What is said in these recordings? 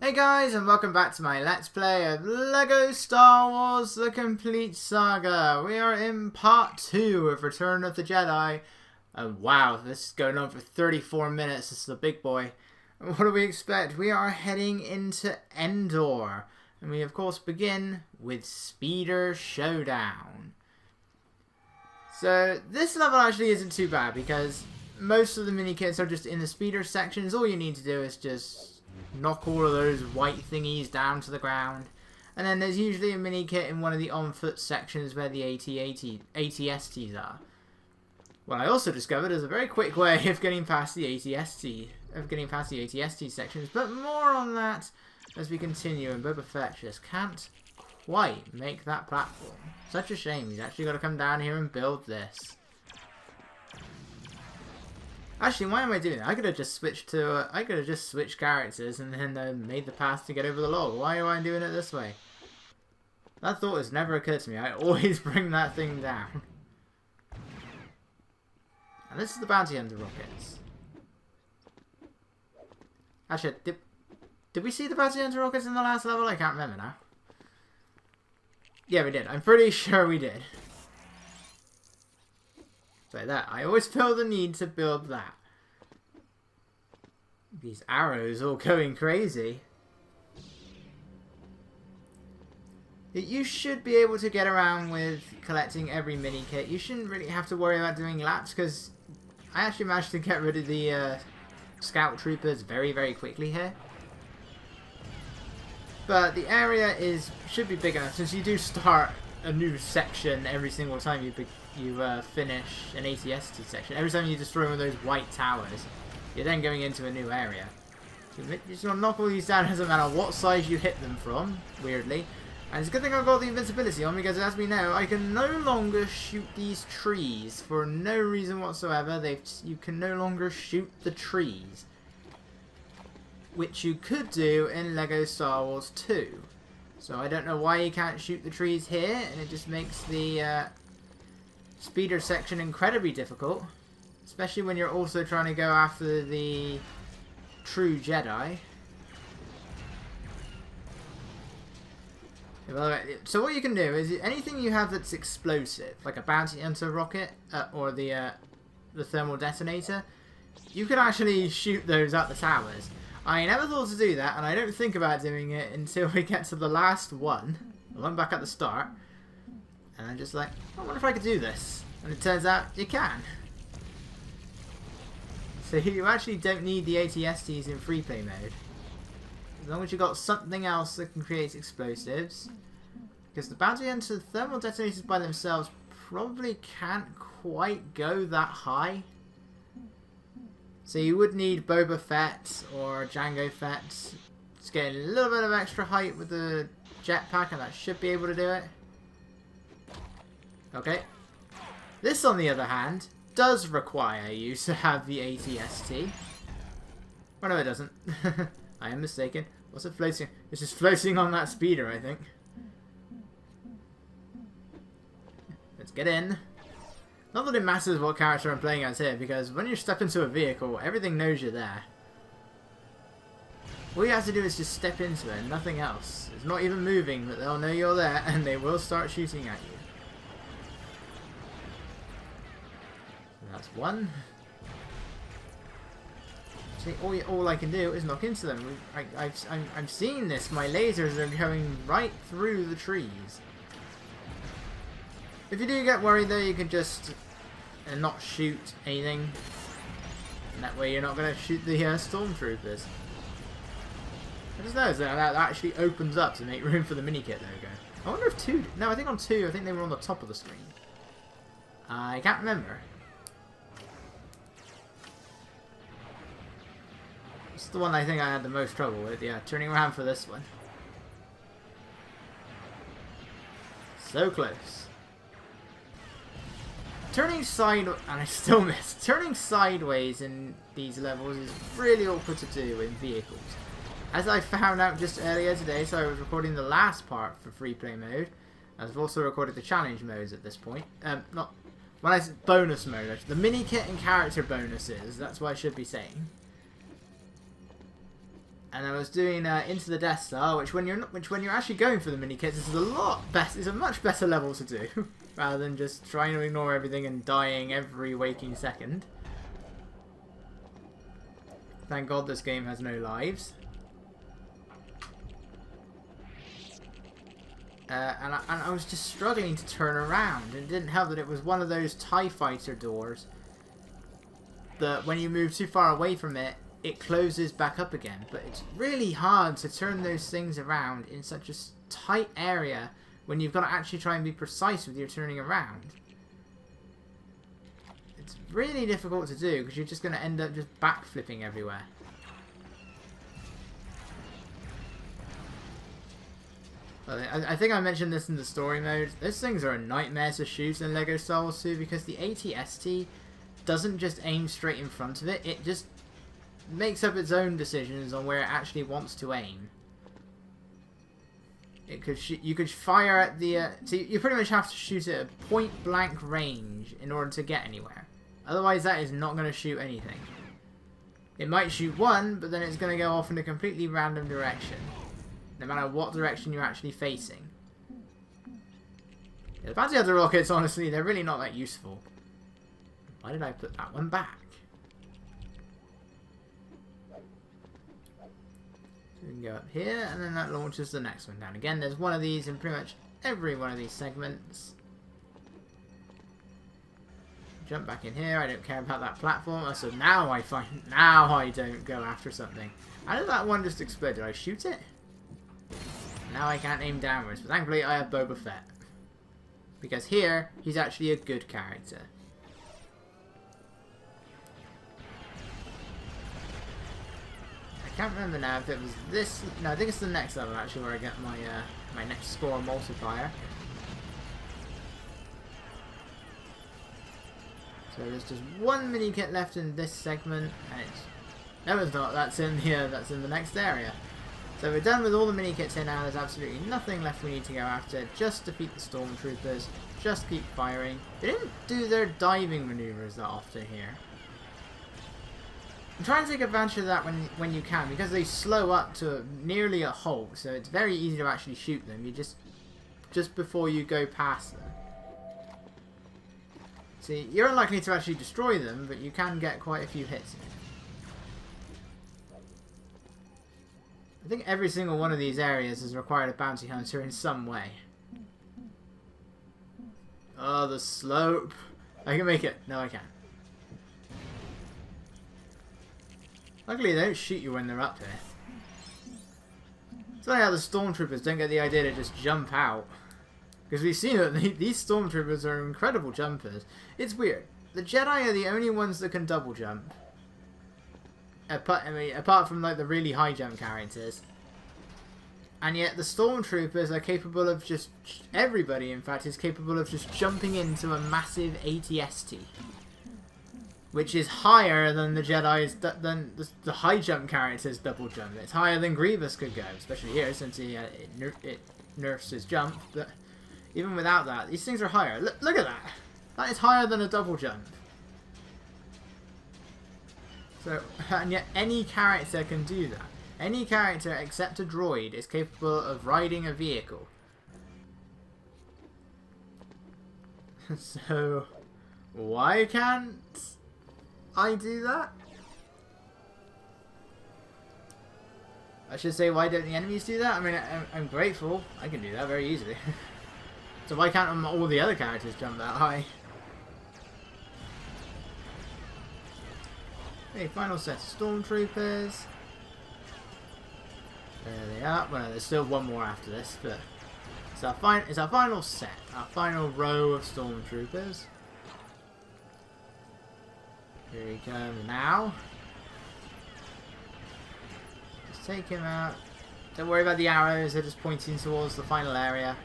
Hey guys, and welcome back to my Let's Play of LEGO Star Wars The Complete Saga. We are in part 2 of Return of the Jedi. Wow, this is going on for 34 minutes. This is a big boy. What do we expect? We are heading into Endor. And we of course begin with Speeder Showdown. So this level actually isn't too bad because most of the Minikits are just in the speeder sections. All you need to do is just knock all of those white thingies down to the ground. And then there's usually a mini kit in one of the on-foot sections where the ATSTs are. What I also discovered is a very quick way of getting past the ATST sections, but more on that as we continue, and Boba Fett just can't quite make that platform. Such a shame, he's actually got to come down here and build this. Actually, why am I doing that? I could have just switched to, I could have just switched characters and then made the path to get over the log. Why am I doing it this way? That thought has never occurred to me. I always bring that thing down. And this is the bounty hunter rockets. Actually, did we see the bounty hunter rockets in the last level? I can't remember now. Yeah, we did. I'm pretty sure we did. Like that. I always feel the need to build that. These arrows all going crazy. You should be able to get around with collecting every mini kit. You shouldn't really have to worry about doing laps because I actually managed to get rid of the scout troopers very, very quickly here. But the area should be big enough since you do start a new section every single time you finish an ATST section. Every time you destroy one of those white towers, you're then going into a new area. So you're just going to knock all these down. It doesn't matter what side you hit them from, weirdly. And it's a good thing I've got the invincibility on because, as we know, I can no longer shoot these trees for no reason whatsoever. You can no longer shoot the trees, which you could do in LEGO Star Wars 2. So I don't know why you can't shoot the trees here, and it just makes the speeder section incredibly difficult, especially when you're also trying to go after the true Jedi. So what you can do is anything you have that's explosive, like a bounty hunter rocket or the thermal detonator, you can actually shoot those at the towers. I never thought to do that, and I don't think about doing it until we get to the last one, the one back at the start. And I'm just like, I wonder if I could do this. And it turns out you can. So you actually don't need the ATSTs in free play mode. As long as you've got something else that can create explosives. Because the bounty hunter thermal detonators by themselves probably can't quite go that high. So you would need Boba Fett or Jango Fett. Just getting a little bit of extra height with the jetpack, and that should be able to do it. Okay. This, on the other hand, does require you to have the ATST. Oh no, it doesn't. I am mistaken. What's it floating? It's just floating on that speeder, I think. Let's get in. Not that it matters what character I'm playing as here, because when you step into a vehicle, everything knows you're there. All you have to do is just step into it, nothing else. It's not even moving, but they'll know you're there, and they will start shooting at you. So that's one. See, all I can do is knock into them. I'm seeing this. My lasers are going right through the trees. If you do get worried though, you can just not shoot anything. And that way you're not going to shoot the stormtroopers. I just noticed that actually opens up to make room for the minikit logo. I wonder if 2... No, I think on 2, I think they were on the top of the screen. I can't remember. It's the one I think I had the most trouble with. Yeah, turning around for this one. So close. Turning sideways, and I still missed. Turning sideways in these levels is really awkward to do in vehicles. As I found out just earlier today, so I was recording the last part for free play mode. I've also recorded the challenge modes at this point. Not when I said bonus mode, the mini kit and character bonuses. That's what I should be saying. And I was doing Into the Death Star, which when you're actually going for the mini kits, this is a lot better. It's a much better level to do, rather than just trying to ignore everything and dying every waking second. Thank God this game has no lives. And I was just struggling to turn around. It didn't help that it was one of those TIE Fighter doors that when you move too far away from it, it closes back up again. But it's really hard to turn those things around in such a tight area when you've got to actually try and be precise with your turning around. It's really difficult to do because you're just going to end up just backflipping everywhere. I think I mentioned this in the story mode. Those things are a nightmare to shoot in LEGO Star Wars 2 because the AT-ST doesn't just aim straight in front of it. It just makes up its own decisions on where it actually wants to aim. It could you could fire at the... so you pretty much have to shoot at a point-blank range in order to get anywhere. Otherwise that is not going to shoot anything. It might shoot one, but then it's going to go off in a completely random direction. No matter what direction you're actually facing. Yeah, the bounty hunter rockets, honestly, they're really not that useful. Why did I put that one back? So we can go up here, and then that launches the next one down. Again, there's one of these in pretty much every one of these segments. Jump back in here. I don't care about that platform. So now I don't go after something. How did that one just explode? Did I shoot it? Now I can't aim downwards, but thankfully I have Boba Fett. Because here, he's actually a good character. I can't remember now if it was this... No, I think it's the next level actually where I get my my next score multiplier. So there's just one mini kit left in this segment, and it's... No, it's not. That's in the next area. So we're done with all the mini kits here now. There's absolutely nothing left we need to go after. Just defeat the stormtroopers. Just keep firing. They didn't do their diving maneuvers that often here. And try and take advantage of that when you can, because they slow up to nearly a halt. So it's very easy to actually shoot them. You just before you go past them. See, you're unlikely to actually destroy them, but you can get quite a few hits in it. I think every single one of these areas has required a bounty hunter in some way. Oh, the slope. I can make it. No, I can't. Luckily, they don't shoot you when they're up here. It's funny how the stormtroopers don't get the idea to just jump out. Because we've seen that these stormtroopers are incredible jumpers. It's weird. The Jedi are the only ones that can double jump. Apart from like the really high jump characters. And yet the stormtroopers are capable of just... Everybody, in fact, is capable of just jumping into a massive AT-ST. Which is higher than the Jedi's... than the high jump characters' double jump. It's higher than Grievous could go. Especially here, since it nerfs his jump. But even without that, these things are higher. Look at that! That is higher than a double jump. So, and yet any character can do that. Any character except a droid is capable of riding a vehicle. So, why can't I do that? I should say, why don't the enemies do that? I mean, I'm grateful. I can do that very easily. So why can't all the other characters jump that high? Okay, final set of stormtroopers. There they are. Well, there's still one more after this, but it's our final set, our final row of stormtroopers. Here he comes now. Just take him out. Don't worry about the arrows; they're just pointing towards the final area.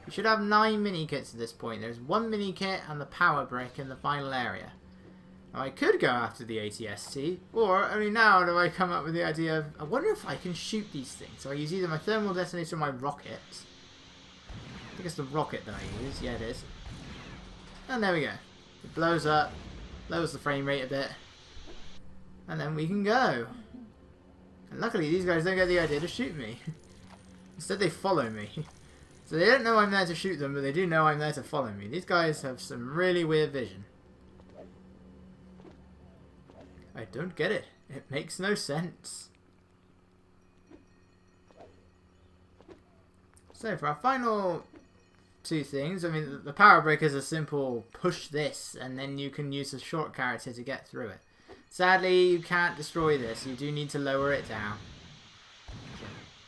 We should have 9 mini kits at this point. There's 1 mini kit and the power brick in the final area. Now I could go after the AT-ST, or only now do I come up with the idea of, I wonder if I can shoot these things. So I use either my thermal detonator or my rocket. I think it's the rocket that I use. Yeah, it is. And there we go. It blows up, lowers the frame rate a bit. And then we can go. And luckily these guys don't get the idea to shoot me. Instead they follow me. So they don't know I'm there to shoot them, but they do know I'm there to follow me. These guys have some really weird vision. I don't get it. It makes no sense. So for our final two things, I mean the power break is a simple push this and then you can use a short character to get through it. Sadly you can't destroy this, you do need to lower it down.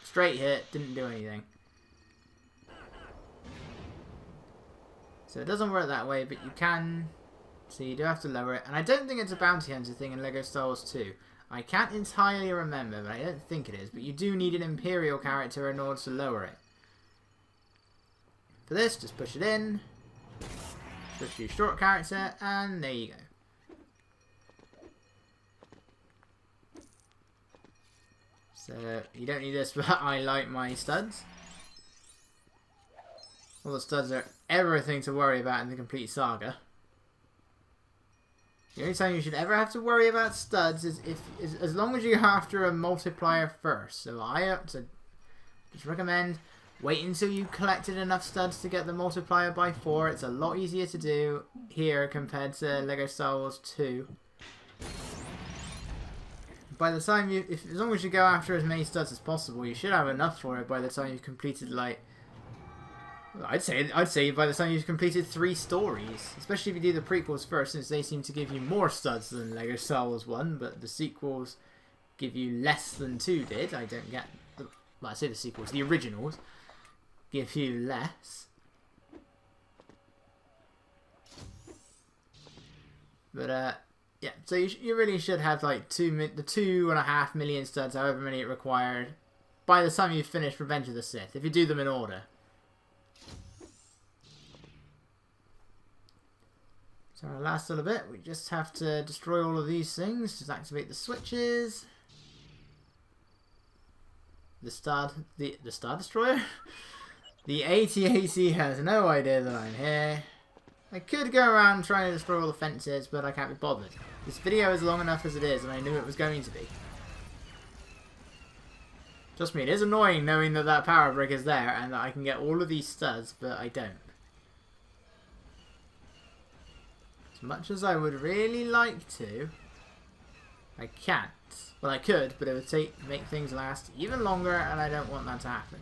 Straight hit, didn't do anything. So it doesn't work that way, but you can. So you do have to lower it. And I don't think it's a bounty hunter thing in LEGO Star Wars 2. I can't entirely remember, but I don't think it is. But you do need an Imperial character in order to lower it. For this, just push it in. Push your short character, and there you go. So you don't need this, but I like my studs. All the studs are everything to worry about in the complete saga. The only time you should ever have to worry about studs is as long as you go after a multiplier first. So just recommend wait until you collected enough studs to get the multiplier by 4. It's a lot easier to do here compared to LEGO Star Wars 2. By the time as long as you go after as many studs as possible, you should have enough for it by the time you've completed like. I'd say by the time you've completed 3 stories, especially if you do the prequels first, since they seem to give you more studs than LEGO Star Wars 1, but the sequels give you less than 2 did. I don't get well, I say the sequels, the originals give you less. But yeah, so you really should have like the 2.5 million studs, however many it required, by the time you finish Revenge of the Sith, if you do them in order. So our last little bit, we just have to destroy all of these things, just activate the switches. The Star Destroyer? The AT-AT has no idea that I'm here. I could go around trying to destroy all the fences, but I can't be bothered. This video is long enough as it is, and I knew it was going to be. Trust me, it is annoying knowing that that power brick is there, and that I can get all of these studs, but I don't. As much as I would really like to, I can't. Well, I could, but it would make things last even longer, and I don't want that to happen.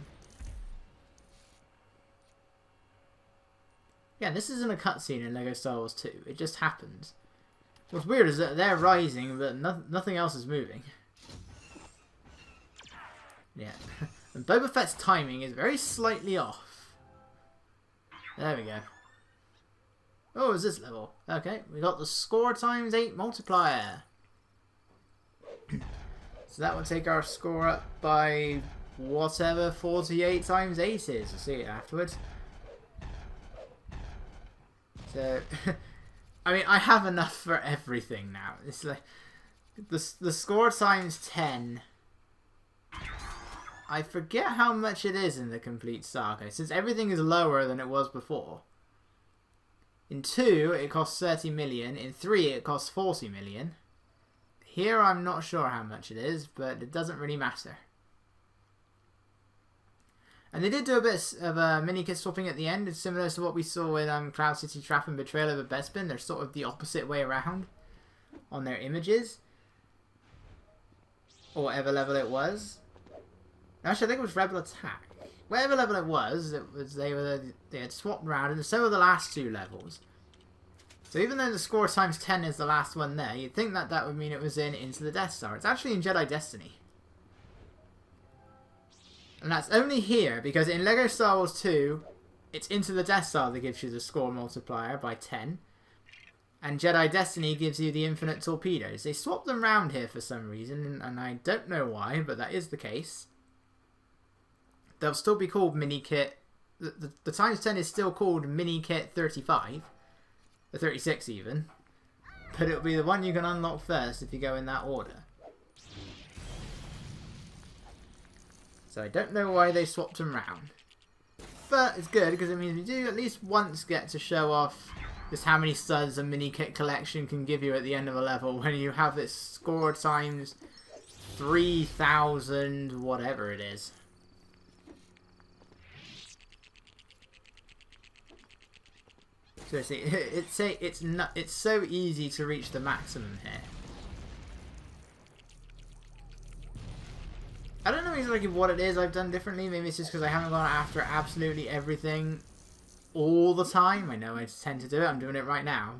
Yeah, this isn't a cutscene in LEGO Star Wars 2. It just happens. What's weird is that they're rising, but nothing else is moving. Yeah. And Boba Fett's timing is very slightly off. There we go. Oh, is this level? Okay, we got the score times 8 multiplier. So that would take our score up by whatever 48 times 8 is. We'll see it afterwards. So, I mean, I have enough for everything now. It's like the score times 10. I forget how much it is in the complete saga, since everything is lower than it was before. In 2, it costs 30 million. In 3, it costs 40 million. Here, I'm not sure how much it is, but it doesn't really matter. And they did do a bit of Minikits swapping at the end. It's similar to what we saw with Cloud City Trap and Betrayal of a Bespin. They're sort of the opposite way around on their images. Or whatever level it was. Actually, I think it was Rebel Attack. Whatever level it was they had swapped around in some of the last 2 levels. So even though the score times 10 is the last one there, you'd think that that would mean it was in Into the Death Star. It's actually in Jedi Destiny. And that's only here because in LEGO Star Wars 2, it's Into the Death Star that gives you the score multiplier by 10. And Jedi Destiny gives you the infinite torpedoes. They swapped them around here for some reason, and I don't know why, but that is the case. They'll still be called Minikit. The times 10 is still called Minikit 35. Or 36 even. But it'll be the one you can unlock first if you go in that order. So I don't know why they swapped them around. But it's good because it means we do at least once get to show off just how many studs a mini kit collection can give you at the end of a level when you have it score times 3,000 whatever it is. Seriously, it's so easy to reach the maximum here. I don't know exactly what it is I've done differently. Maybe it's just because I haven't gone after absolutely everything all the time. I know I tend to do it. I'm doing it right now.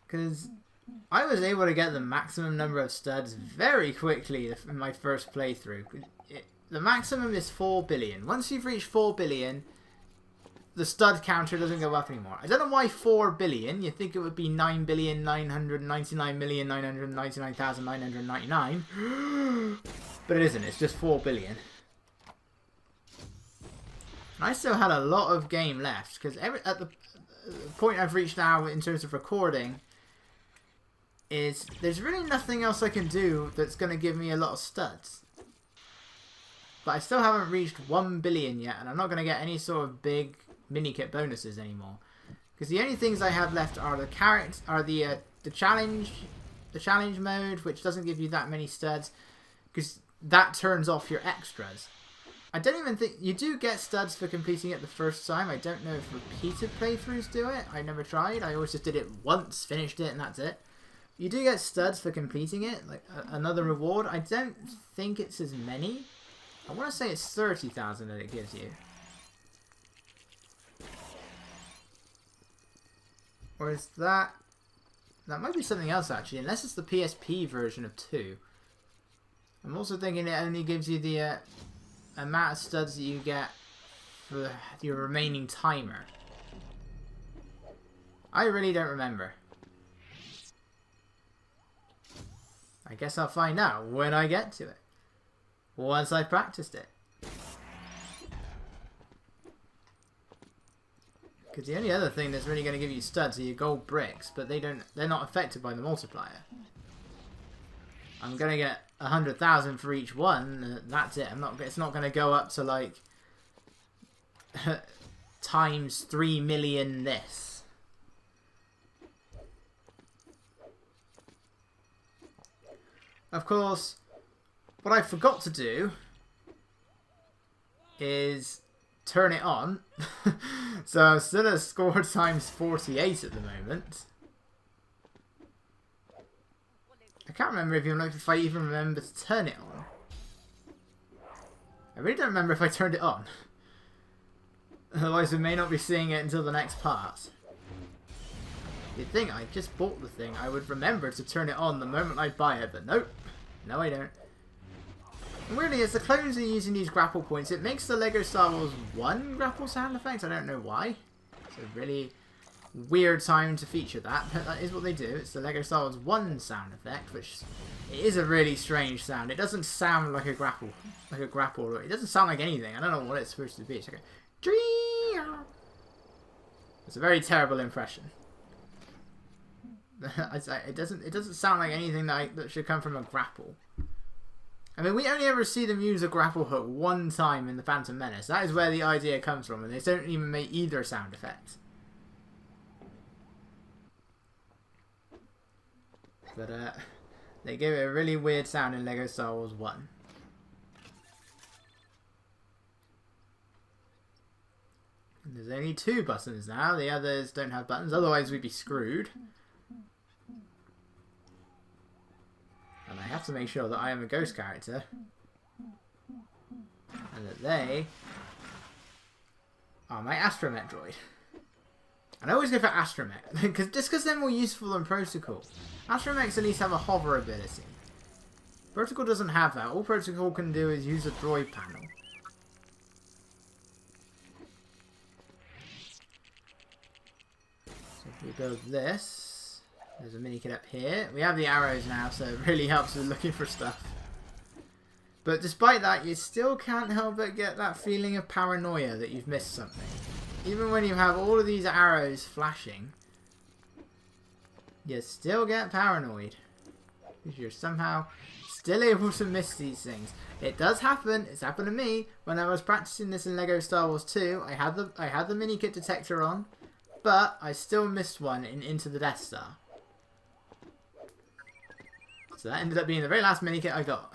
Because I was able to get the maximum number of studs very quickly in my first playthrough. The maximum is 4 billion. Once you've reached 4 billion, the stud counter doesn't go up anymore. I don't know why 4 billion. You'd think it would be 9,999,999,999. But it isn't. It's just 4 billion. And I still had a lot of game left. Because at the point I've reached now in terms of recording, is there's really nothing else I can do that's going to give me a lot of studs. But I still haven't reached 1 billion yet. And I'm not going to get any sort of big mini kit bonuses anymore, because the only things I have left are the challenge mode, which doesn't give you that many studs because that turns off your extras. I don't even think you do get studs for completing it the first time. I don't know if repeated playthroughs do it. I never tried. I always just did it once, finished it, and that's it. You do get studs for completing it, like another reward. I don't think it's as many. I want to say it's 30,000 that it gives you. Or is that... That might be something else, actually. Unless it's the PSP version of 2. I'm also thinking it only gives you the amount of studs that you get for your remaining timer. I really don't remember. I guess I'll find out when I get to it. Once I've practiced it. Because the only other thing that's really going to give you studs are your gold bricks, but they're not affected by the multiplier. I'm going to get 100,000 for each one. That's it. It's not going to go up to like times 3 million this. Of course, what I forgot to do is turn it on. So I'm still at score times 48 at the moment. I can't remember if I even remember to turn it on. I really don't remember if I turned it on. Otherwise we may not be seeing it until the next part. You'd think I just bought the thing, I would remember to turn it on the moment I buy it, but nope. No, I don't. And weirdly, as the clones are using these grapple points, it makes the LEGO Star Wars 1 grapple sound effect. I don't know why. It's a really weird time to feature that, but that is what they do. It's the LEGO Star Wars 1 sound effect, which it is a really strange sound. It doesn't sound like a grapple. It doesn't sound like anything. I don't know what it's supposed to be. It's like a... It's a very terrible impression. It doesn't sound like anything that should come from a grapple. I mean, we only ever see them use a grapple hook one time in the Phantom Menace. That is where the idea comes from, and they don't even make either sound effect. But they give it a really weird sound in LEGO Star Wars 1. And there's only 2 buttons now. The others don't have buttons, otherwise we'd be screwed. And I have to make sure that I am a ghost character. And that they are my astromech droid. And I always go for astromech, just because they're more useful than protocol. Astromechs at least have a hover ability. Protocol doesn't have that. All protocol can do is use a droid panel. So if we build this... There's a mini kit up here. We have the arrows now, so it really helps with looking for stuff. But despite that, you still can't help but get that feeling of paranoia that you've missed something. Even when you have all of these arrows flashing, you still get paranoid. Because you're somehow still able to miss these things. It does happen. It's happened to me when I was practicing this in Lego Star Wars 2. I had the mini kit detector on, but I still missed one in Into the Death Star. So that ended up being the very last mini kit I got.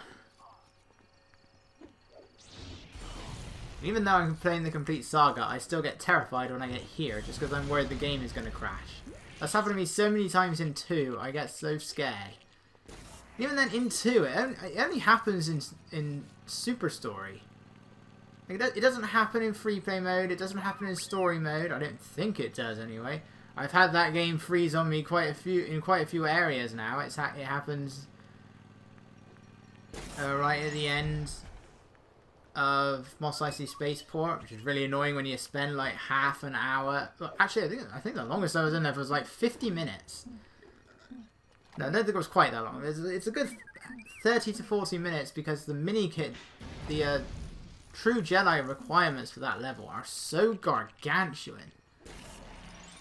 Even though I'm playing the complete Saga, I still get terrified when I get here, just because I'm worried the game is going to crash. That's happened to me so many times in 2, I get so scared. Even then in 2, it only happens in Super Story. Like, it doesn't happen in free play mode, it doesn't happen in story mode, I don't think it does anyway. I've had that game freeze on me in quite a few areas now. It happens right at the end of Mos Eisley Spaceport, which is really annoying when you spend like half an hour. Well, actually, I think the longest I was in there was like 50 minutes. No, I don't think it was quite that long. It's a good 30 to 40 minutes because the mini kit, the true Jedi requirements for that level are so gargantuan.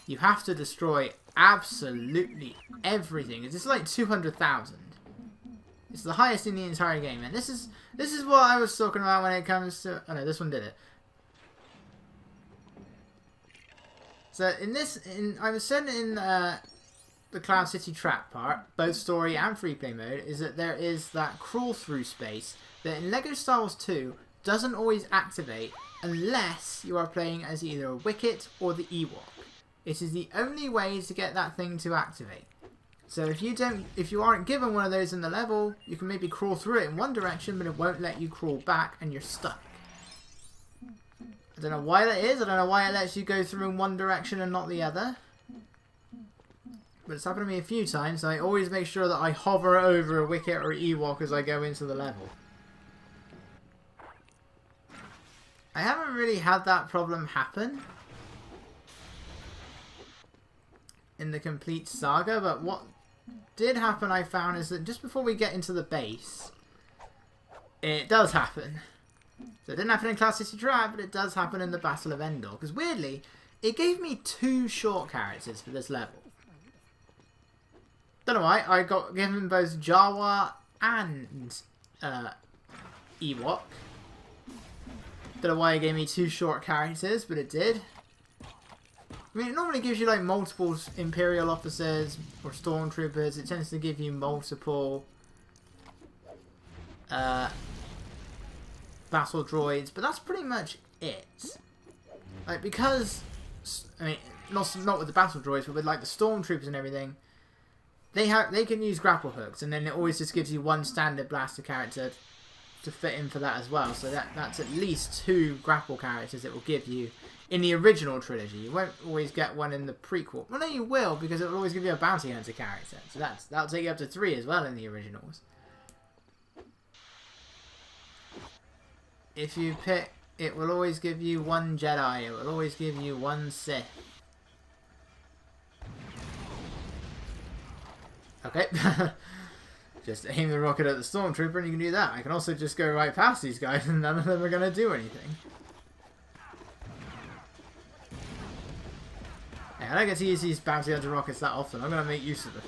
You have to destroy absolutely everything. It's like 200,000. It's the highest in the entire game, and this is what I was talking about when it comes to. Oh no, this one did it. So I was saying in the Cloud City Trap part, both story and free play mode, is that there is that crawl through space that in Lego Star Wars 2 doesn't always activate unless you are playing as either a Wicket or the Ewok. It is the only way to get that thing to activate. So if you aren't given one of those in the level, you can maybe crawl through it in one direction, but it won't let you crawl back, and you're stuck. I don't know why that is. I don't know why it lets you go through in one direction and not the other. But it's happened to me a few times. So I always make sure that I hover over a Wicket or Ewok as I go into the level. I haven't really had that problem happen in the complete Saga, but what did happen, I found, is that just before we get into the base, it does happen. So it didn't happen in Cloud City Trap, but it does happen in the Battle of Endor. Because weirdly, it gave me 2 short characters for this level. Don't know why, I got given both Jawa and Ewok. Don't know why it gave me 2 short characters, but it did. I mean, it normally gives you like multiple Imperial officers or Stormtroopers. It tends to give you multiple battle droids, but that's pretty much it. Like, because, I mean, not with the battle droids, but with like the Stormtroopers and everything, they can use grapple hooks, and then it always just gives you one standard blaster character to fit in for that as well. So that's at least 2 grapple characters it will give you. In the original trilogy, you won't always get one in the prequel. Well, no, you will, because it will always give you a bounty hunter character. So that'll take you up to 3 as well in the originals. If you pick, it will always give you 1 Jedi. It will always give you 1 Sith. Okay. Just aim the rocket at the Stormtrooper and you can do that. I can also just go right past these guys and none of them are going to do anything. I don't get to use these bounty hunter rockets that often. I'm going to make use of them.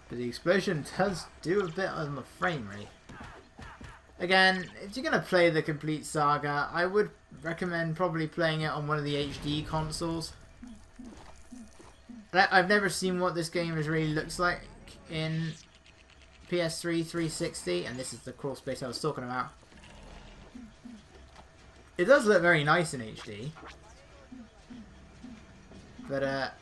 But the explosion does do a bit on the frame rate. Again, if you're going to play the complete Saga, I would recommend probably playing it on one of the HD consoles. I've never seen what this game really looks like in PS3 360, and this is the crawl space I was talking about. It does look very nice in HD. But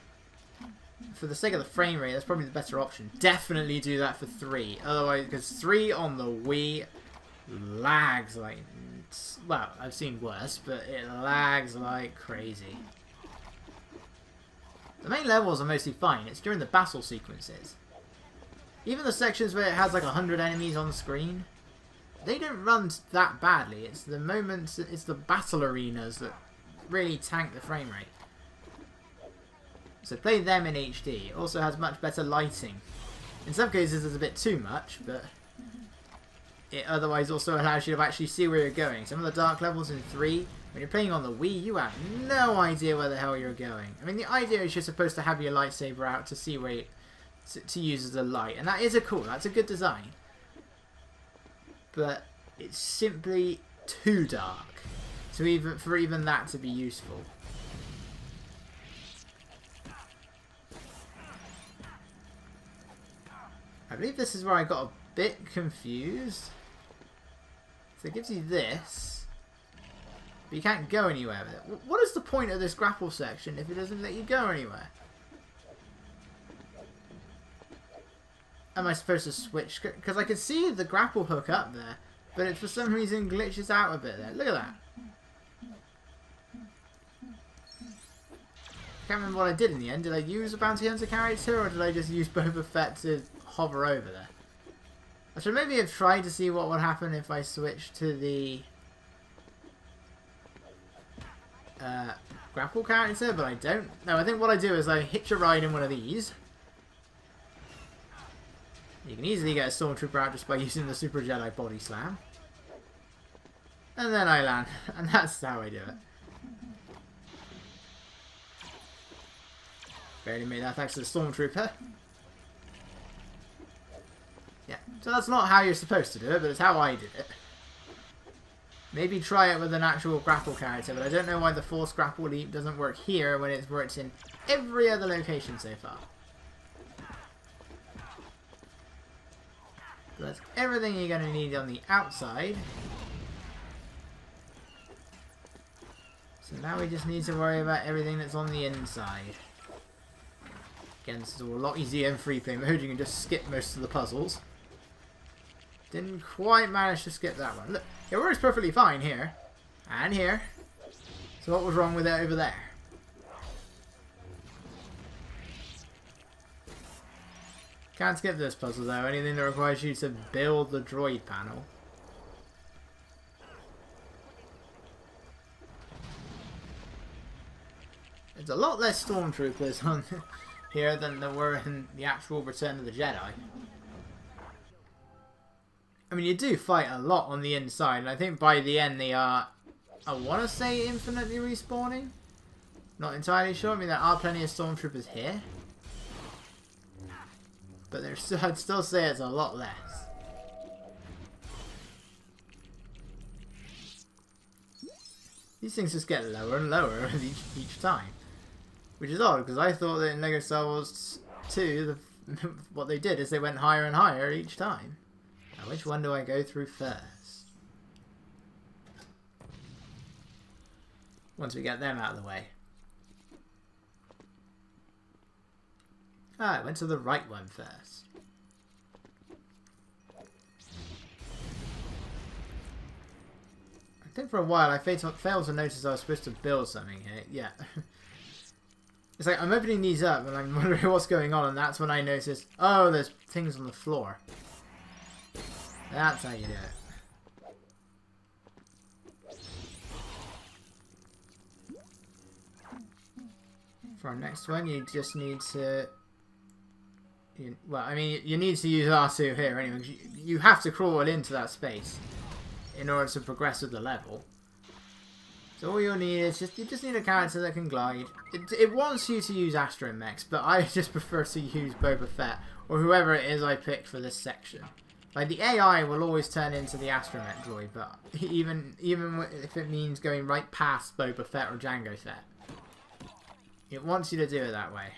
for the sake of the frame rate, that's probably the better option. Definitely do that for 3. Otherwise, because 3 on the Wii lags like... Well, I've seen worse, but it lags like crazy. The main levels are mostly fine. It's during the battle sequences. Even the sections where it has like 100 enemies on screen, they don't run that badly. It's the moments, it's the battle arenas that really tank the frame rate. So play them in HD. It also has much better lighting. In some cases it's a bit too much, but it otherwise also allows you to actually see where you're going. Some of the dark levels in 3, when you're playing on the Wii, you have no idea where the hell you're going. I mean, the idea is you're supposed to have your lightsaber out to see where to use as a light, and that is that's a good design. but it's simply too dark. So even that to be useful. I believe this is where I got a bit confused. So it gives you this, but you can't go anywhere with it. What is the point of this grapple section if it doesn't let you go anywhere? Am I supposed to switch? Because I can see the grapple hook up there, but it for some reason glitches out a bit there. Look at that. I can't remember what I did in the end. Did I use a bounty hunter character, or did I just use Boba Fett to hover over there? I should maybe have tried to see what would happen if I switched to the grapple character, but I don't. No, I think what I do is I hitch a ride in one of these. You can easily get a Stormtrooper out just by using the Super Jedi Body Slam. And then I land. And that's how I do it. Barely made that thanks to the Stormtrooper. Yeah, so that's not how you're supposed to do it, but it's how I did it. Maybe try it with an actual grapple character, but I don't know why the Force Grapple Leap doesn't work here when it's worked in every other location so far. So that's everything you're going to need on the outside. So now we just need to worry about everything that's on the inside. Again, this is all a lot easier in free play mode. You can just skip most of the puzzles. Didn't quite manage to skip that one. Look, it works perfectly fine here. And here. So what was wrong with it over there? Can't skip this puzzle though. Anything that requires you to build the droid panel. There's a lot less Stormtroopers on here than there were in the actual Return of the Jedi. I mean, you do fight a lot on the inside, and I think by the end they are, I want to say, infinitely respawning. Not entirely sure. I mean, there are plenty of Stormtroopers here. But still, I'd still say it's a lot less. These things just get lower and lower each time. Which is odd, because I thought that in LEGO Star Wars 2, what they did is they went higher and higher each time. Now, which one do I go through first? Once we get them out of the way. Ah, I went to the right one first. I think for a while I failed to notice I was supposed to build something here. Yeah. It's like I'm opening these up and I'm wondering what's going on, and that's when I notice, oh, there's things on the floor. That's how you do it. For our next one, you just need to... well, I mean, you need to use R2 here anyway. You have to crawl into that space in order to progress with the level. So all you'll need is you just need a character that can glide. It wants you to use astromechs, but I just prefer to use Boba Fett or whoever it is I picked for this section. Like, the AI will always turn into the astromech droid, but even if it means going right past Boba Fett or Jango Fett, it wants you to do it that way.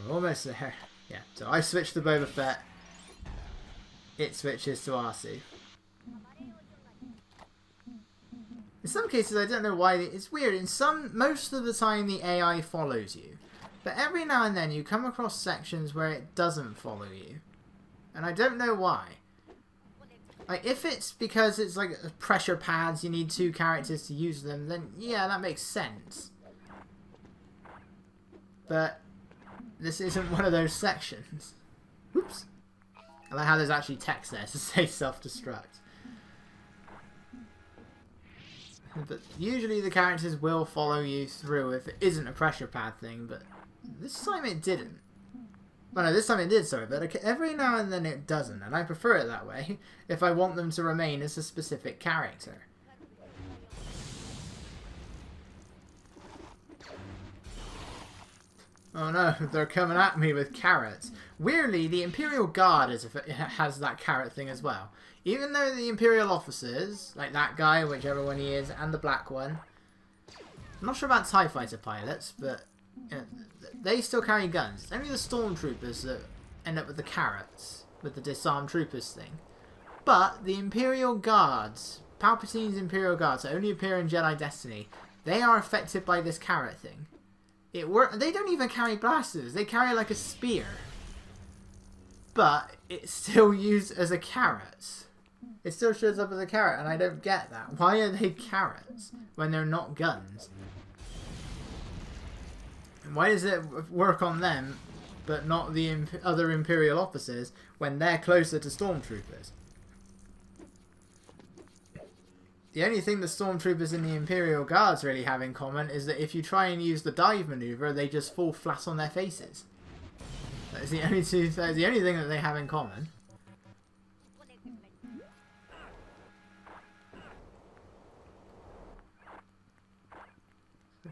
We're almost there. Yeah, so I switched to Boba Fett. It switches to R2. In some cases, I don't know why. It's weird. Most of the time, the AI follows you. But every now and then, you come across sections where it doesn't follow you. And I don't know why. Like, if it's because it's like pressure pads, you need two characters to use them, then yeah, that makes sense. But this isn't one of those sections. Oops. I like how there's actually text there to say self-destruct. But usually the characters will follow you through if it isn't a pressure pad thing, but this time it didn't. Well, no, this time it did, sorry, but every now and then it doesn't, and I prefer it that way if I want them to remain as a specific character. Oh no, they're coming at me with carrots. Weirdly, the Imperial Guard has that carrot thing as well. Even though the Imperial officers, like that guy, whichever one he is, and the black one, I'm not sure about TIE Fighter pilots, but they still carry guns. It's only the Stormtroopers that end up with the carrots, with the disarmed troopers thing. But the Imperial Guards, Palpatine's Imperial Guards, that only appear in Jedi Destiny, they are affected by this carrot thing. They don't even carry blasters. They carry like a spear. But it's still used as a carrot. It still shows up as a carrot, and I don't get that. Why are they carrots when they're not guns? And why does it work on them, but not the other Imperial officers when they're closer to Stormtroopers? The only thing the Stormtroopers and the Imperial Guards really have in common is that if you try and use the dive maneuver, they just fall flat on their faces. That's the only thing that they have in common.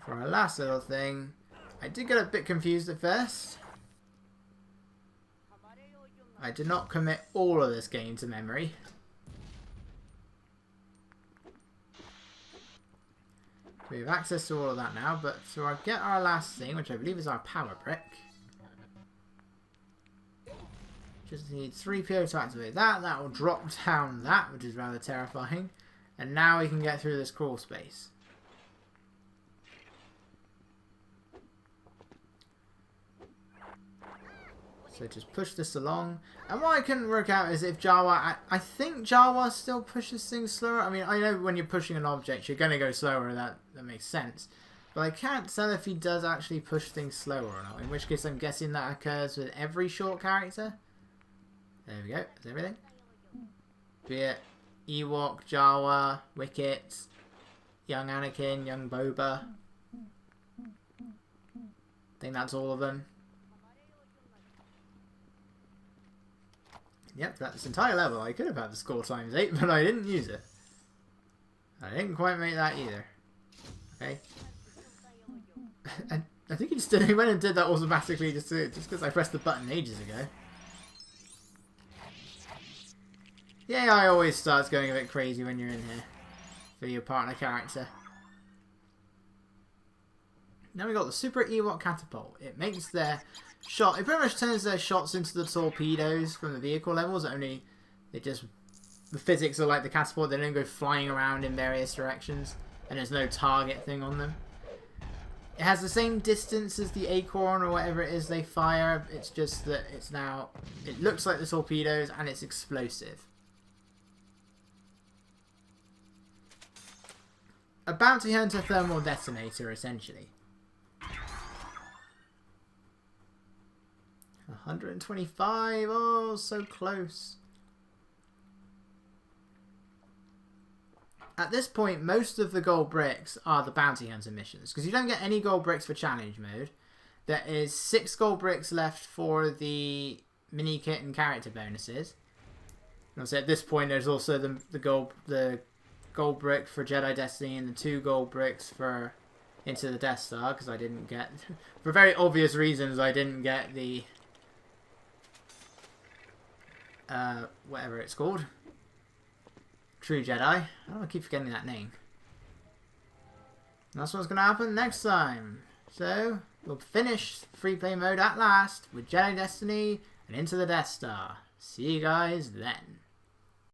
For our last little thing, I did get a bit confused at first. I did not commit all of this game to memory. We have access to all of that now, but to get our last thing, which I believe is our power brick, just need 3PO to activate that. That will drop down that, which is rather terrifying. And now we can get through this crawl space. So just push this along. And what I couldn't work out is if Jawa... I think Jawa still pushes things slower. I mean, I know when you're pushing an object, you're going to go slower. That makes sense. But I can't tell if he does actually push things slower or not. In which case, I'm guessing that occurs with every short character. There we go. That's everything. Be it Ewok, Jawa, Wicket, young Anakin, young Boba. I think that's all of them. Yep, that's this entire level. I could have had the score times 8, but I didn't use it. I didn't quite make that either. Okay. And I think he went and did that automatically just because I pressed the button ages ago. The AI always starts going a bit crazy when you're in here for your partner character. Now we got the Super Ewok Catapult. It makes their shot. It pretty much turns their shots into the torpedoes from the vehicle levels. Only the physics are like the catapult. They don't go flying around in various directions, and there's no target thing on them. It has the same distance as the acorn or whatever it is they fire. It's just that it looks like the torpedoes and it's explosive. A bounty hunter thermal detonator, essentially. 125, oh, so close. At this point, most of the gold bricks are the bounty hunter missions, because you don't get any gold bricks for challenge mode. There is 6 gold bricks left for the mini kit and character bonuses. And also at this point, there's also the gold brick for Jedi Destiny and the 2 gold bricks for Into the Death Star, because I didn't get, for very obvious reasons, I didn't get the whatever it's called. True Jedi. I don't want to keep forgetting that name. And that's what's going to happen next time. So, we'll finish free play mode at last with Jedi Destiny and Into the Death Star. See you guys then.